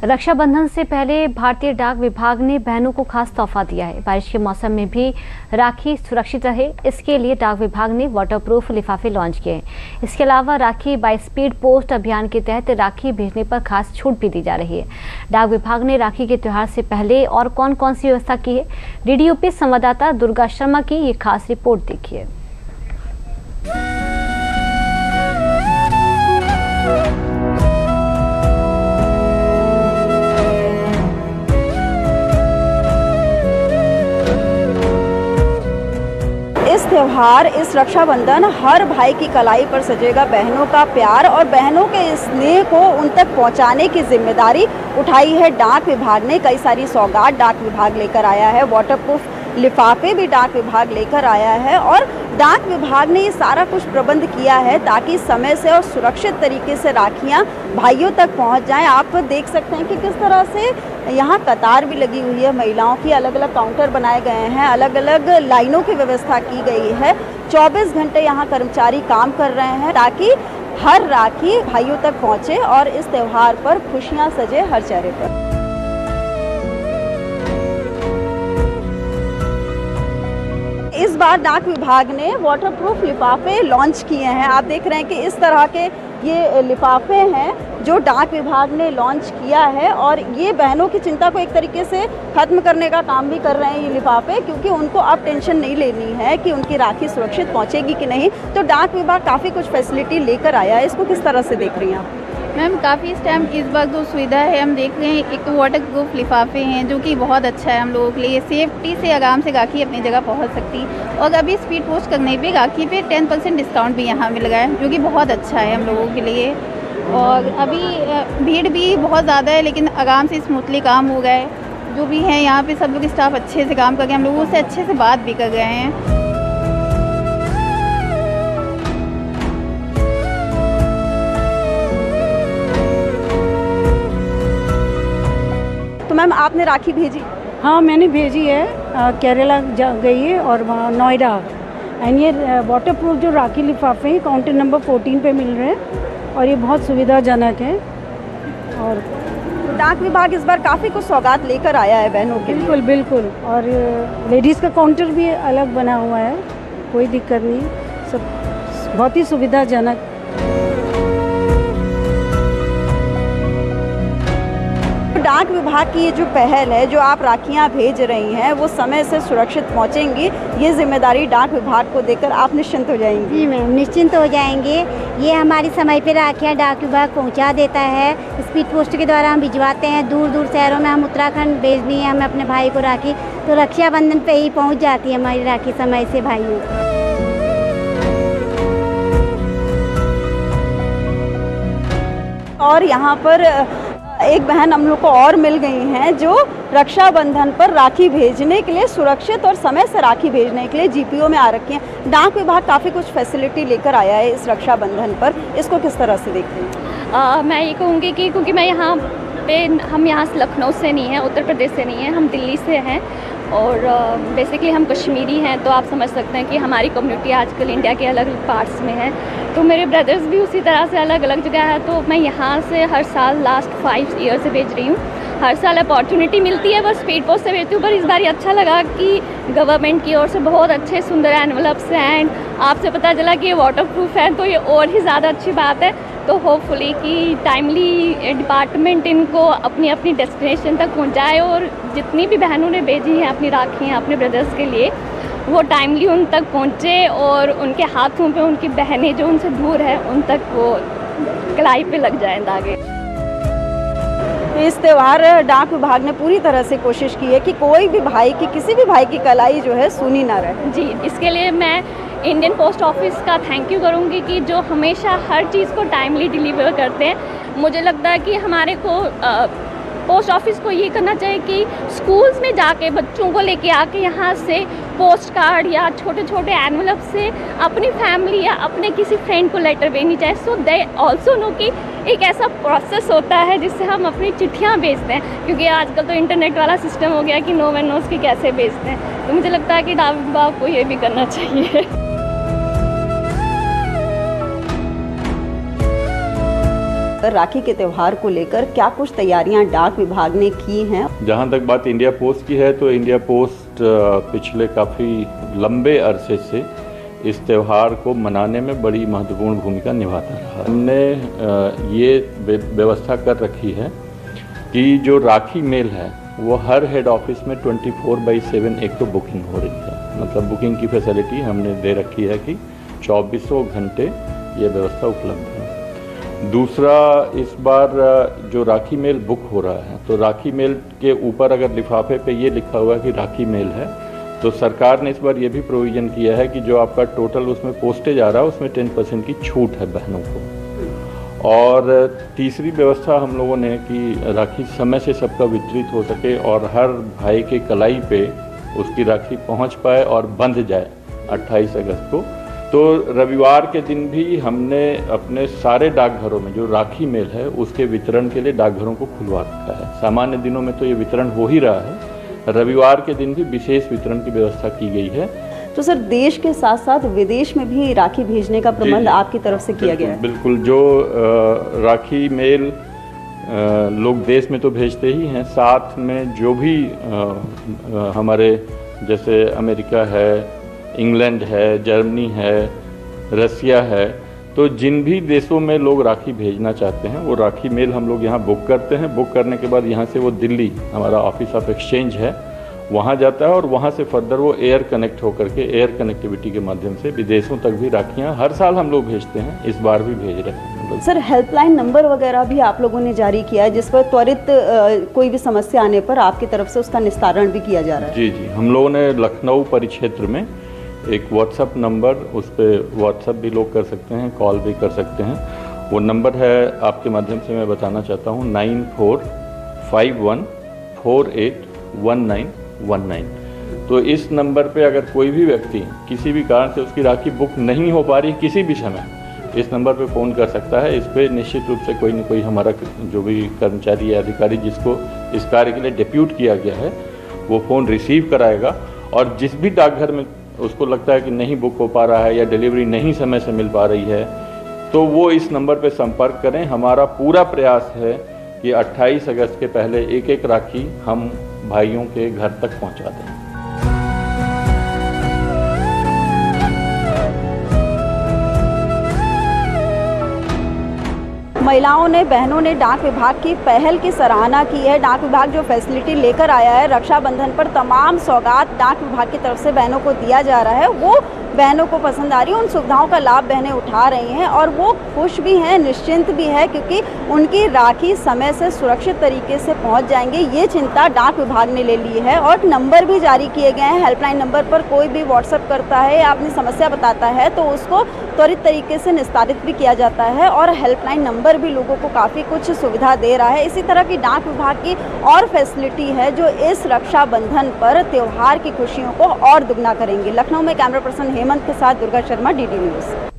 रक्षाबंधन से पहले भारतीय डाक विभाग ने बहनों को खास तोहफा दिया है। बारिश के मौसम में भी राखी सुरक्षित रहे, इसके लिए डाक विभाग ने वाटरप्रूफ लिफाफे लॉन्च किए हैं। इसके अलावा राखी बाय स्पीड पोस्ट अभियान के तहत राखी भेजने पर खास छूट भी दी जा रही है। डाक विभाग ने राखी के त्योहार से पहले और कौन कौन सी व्यवस्था की है, DDUP संवाददाता दुर्गा शर्मा की ये खास रिपोर्ट देखिए। इस त्यौहार, इस रक्षाबंधन हर भाई की कलाई पर सजेगा बहनों का प्यार और बहनों के स्नेह को उन तक पहुंचाने की जिम्मेदारी उठाई है डाक विभाग ने। कई सारी सौगात डाक विभाग लेकर आया है, वाटरप्रूफ लिफाफे भी डाक विभाग लेकर आया है और डाक विभाग ने ये सारा कुछ प्रबंध किया है ताकि समय से और सुरक्षित तरीके से राखियां भाइयों तक पहुंच जाएं। आप देख सकते हैं कि किस तरह से यहाँ कतार भी लगी हुई है, महिलाओं की अलग अलग काउंटर बनाए गए हैं, अलग अलग लाइनों की व्यवस्था की गई है। 24 घंटे यहाँ कर्मचारी काम कर रहे हैं ताकि हर राखी भाइयों तक पहुँचे और इस त्यौहार पर खुशियाँ सजे हर चेहरे पर। इस बार डाक विभाग ने वाटरप्रूफ लिफाफे लॉन्च किए हैं। आप देख रहे हैं कि इस तरह के ये लिफाफे हैं जो डाक विभाग ने लॉन्च किया है और ये बहनों की चिंता को एक तरीके से ख़त्म करने का काम भी कर रहे हैं ये लिफाफे, क्योंकि उनको अब टेंशन नहीं लेनी है कि उनकी राखी सुरक्षित पहुंचेगी कि नहीं। तो डाक विभाग काफ़ी कुछ फैसिलिटी लेकर आया है, इसको किस तरह से देख रही हैं आप? मैम काफ़ी इस टाइम इस बार जो सुविधा है हम देख रहे हैं, एक तो वाटरप्रूफ लिफाफे हैं जो कि बहुत अच्छा है हम लोगों के लिए। सेफ्टी से आराम से राखी अपनी जगह पहुंच सकती और अभी स्पीड पोस्ट करने पे राखी पे 10% डिस्काउंट भी यहाँ मिल रहा है जो कि बहुत अच्छा है हम लोगों के लिए। और अभी भीड़ भी बहुत ज़्यादा है लेकिन आराम से स्मूथली काम हो रहा है। जो भी है यहाँ पे सब लोग स्टाफ अच्छे से काम करके हम लोगों से अच्छे से बात भी कर रहे हैं। तो मैम आपने राखी भेजी? हाँ मैंने भेजी है, केरला गई है और वहाँ नोएडा। एंड ये वाटरप्रूफ जो राखी लिफाफे हैं काउंटर नंबर 14 पे मिल रहे हैं और ये बहुत सुविधाजनक है। और डाक विभाग इस बार काफ़ी कुछ सौगात लेकर आया है बहनों के लिए। बिल्कुल बिल्कुल। और लेडीज़ का काउंटर भी अलग बना हुआ है, कोई दिक्कत नहीं, सब बहुत ही सुविधाजनक। डाक विभाग की ये जो पहल है, जो आप राखियां भेज रही हैं वो समय से सुरक्षित पहुंचेंगी, ये जिम्मेदारी डाक विभाग को देकर आप निश्चिंत हो जाएंगी? जी मैम, निश्चिंत हो जाएंगे। ये हमारी समय पे राखियां डाक विभाग पहुंचा देता है। स्पीड पोस्ट के द्वारा हम भिजवाते हैं, दूर दूर शहरों में। हम उत्तराखंड भेजनी है हमें अपने भाई को राखी, तो रक्षाबंधन पे ही पहुँच जाती है हमारी राखी समय से भाइयों। और यहाँ पर एक बहन हम लोग को और मिल गई हैं जो रक्षाबंधन पर राखी भेजने के लिए, सुरक्षित और समय से राखी भेजने के लिए GPO में आ रखी हैं। डाक विभाग काफ़ी कुछ फैसिलिटी लेकर आया है इस रक्षाबंधन पर, इसको किस तरह से देखते हैं? मैं ये कहूँगी कि क्योंकि मैं यहाँ पे, हम यहाँ से लखनऊ से नहीं हैं, उत्तर प्रदेश से नहीं हैं, हम दिल्ली से हैं और बेसिकली हम कश्मीरी हैं, तो आप समझ सकते हैं कि हमारी कम्युनिटी आजकल इंडिया के अलग अलग पार्ट्स में है। तो मेरे ब्रदर्स भी उसी तरह से अलग अलग जगह है, तो मैं यहाँ से हर साल लास्ट 5 ईयर से भेज रही हूँ। हर साल अपॉर्चुनिटी मिलती है, बस स्पीड पोस्ट से भेजती हूँ, पर इस बार ये अच्छा लगा कि गवर्नमेंट की ओर से बहुत अच्छे सुंदर एनवलप्स हैं एंड आपसे पता चला कि ये वाटरप्रूफ है, तो ये और ही ज़्यादा अच्छी बात है। तो होपफुली कि टाइमली डिपार्टमेंट इनको अपनी अपनी डेस्टिनेशन तक पहुँचाए और जितनी भी बहनों ने भेजी हैं अपनी राखियाँ अपने ब्रदर्स के लिए, वो टाइमली उन तक पहुँचे और उनके हाथों पे उनकी बहनें जो उनसे दूर है उन तक वो कलाई पे लग जाएं दागे। इस त्यौहार डाक विभाग ने पूरी तरह से कोशिश की है कि कोई भी भाई की, किसी भी भाई की कलाई जो है सूनी ना रहे। जी, इसके लिए मैं इंडियन पोस्ट ऑफिस का थैंक यू करूँगी कि जो हमेशा हर चीज़ को टाइमली डिलीवर करते हैं। मुझे लगता है कि हमारे को पोस्ट ऑफिस को ये करना चाहिए कि स्कूल्स में जाके बच्चों को लेके आके यहाँ से पोस्ट कार्ड या छोटे छोटे एनवलप से अपनी फैमिली या अपने किसी फ्रेंड को लेटर भेजनी चाहिए, सो दे ऑल्सो नो कि एक ऐसा प्रोसेस होता है जिससे हम अपनी चिट्ठियाँ भेजते हैं, क्योंकि आजकल तो इंटरनेट वाला सिस्टम हो गया कि नो वन नोज़ कि कैसे भेजते हैं। तो मुझे लगता है कि डाक विभाग को ये भी करना चाहिए। राखी के त्यौहार को लेकर क्या कुछ तैयारियां डाक विभाग ने की हैं? जहां तक बात इंडिया पोस्ट की है तो इंडिया पोस्ट पिछले काफ़ी लंबे अरसे से इस त्यौहार को मनाने में बड़ी महत्वपूर्ण भूमिका निभाता रहा। हमने ये व्यवस्था कर रखी है कि जो राखी मेल है वो हर हेड ऑफिस में 24/7 एक तो बुकिंग हो रही है, मतलब बुकिंग की फैसिलिटी हमने दे रखी है कि 2400 घंटे ये व्यवस्था उपलब्ध है। दूसरा, इस बार जो राखी मेल बुक हो रहा है तो राखी मेल के ऊपर अगर लिफाफे पे ये लिखा हुआ है कि राखी मेल है तो सरकार ने इस बार ये भी प्रोविज़न किया है कि जो आपका टोटल उसमें पोस्टेज आ रहा है उसमें 10% की छूट है बहनों को। और तीसरी व्यवस्था हम लोगों ने कि राखी समय से सबका वितरित हो सके और हर भाई के कलाई पे उसकी राखी पहुंच पाए और बंध जाए 28 अगस्त को। तो रविवार के दिन भी हमने अपने सारे डाकघरों में जो राखी मेल है उसके वितरण के लिए डाकघरों को खुलवा रखा है। सामान्य दिनों में तो ये वितरण हो ही रहा है, रविवार के दिन भी विशेष वितरण की व्यवस्था की गई है। तो सर, देश के साथ साथ विदेश में भी राखी भेजने का प्रबंध आपकी तरफ से किया गया है? बिल्कुल, जो राखी मेल लोग देश में तो भेजते ही हैं, साथ में जो भी हमारे जैसे अमेरिका है, इंग्लैंड है, जर्मनी है, रसिया है, तो जिन भी देशों में लोग राखी भेजना चाहते हैं वो राखी मेल हम लोग यहाँ बुक करते हैं। बुक करने के बाद यहाँ से वो दिल्ली हमारा ऑफिस ऑफ एक्सचेंज है वहाँ जाता है और वहाँ से फर्दर वो एयर कनेक्ट होकर के एयर कनेक्टिविटी के माध्यम से विदेशों तक भी राखियाँ हर साल हम लोग भेजते हैं, इस बार भी भेज रहे हैं। सर, हेल्पलाइन नंबर वगैरह भी आप लोगों ने जारी किया है जिस पर त्वरित कोई भी समस्या आने पर आपकी तरफ से उसका निस्तारण भी किया जा रहा है? जी, हम लोगों ने लखनऊ परिक्षेत्र में एक व्हाट्सएप नंबर, उस पर व्हाट्सएप भी लोग कर सकते हैं, कॉल भी कर सकते हैं। वो नंबर है, आपके माध्यम से मैं बताना चाहता हूँ, 9451481919। तो इस नंबर पे अगर कोई भी व्यक्ति किसी भी कारण से उसकी राखी बुक नहीं हो पा रही किसी भी समय, इस नंबर पे फ़ोन कर सकता है। इस पर निश्चित रूप से कोई न कोई हमारा जो भी कर्मचारी या अधिकारी जिसको इस कार्य के लिए डिप्यूट किया गया है वो फ़ोन रिसीव कराएगा। और जिस भी डाकघर में उसको लगता है कि नहीं बुक हो पा रहा है या डिलीवरी नहीं समय से मिल पा रही है तो वो इस नंबर पर संपर्क करें। हमारा पूरा प्रयास है कि 28 अगस्त के पहले एक एक राखी हम भाइयों के घर तक पहुंचा दें। महिलाओं ने, बहनों ने डाक विभाग की पहल की सराहना की है। डाक विभाग जो फैसिलिटी लेकर आया है, रक्षाबंधन पर तमाम सौगात डाक विभाग की तरफ से बहनों को दिया जा रहा है, वो बहनों को पसंद आ रही है। उन सुविधाओं का लाभ बहनें उठा रही हैं और वो खुश भी हैं, निश्चिंत भी है, क्योंकि उनकी राखी समय से सुरक्षित तरीके से पहुंच जाएंगे, ये चिंता डाक विभाग ने ले ली है। और नंबर भी जारी किए गए हैं। हेल्पलाइन नंबर पर कोई भी व्हाट्सएप करता है या अपनी समस्या बताता है तो उसको त्वरित तरीके से निस्तारित भी किया जाता है। और हेल्पलाइन नंबर भी लोगों को काफ़ी कुछ सुविधा दे रहा है। इसी तरह की डाक विभाग की और फैसिलिटी है जो इस रक्षाबंधन पर त्यौहार की खुशियों को और दुगना करेंगे। लखनऊ में कैमरा पर्सन हेमंत के साथ दुर्गा शर्मा, DD न्यूज़।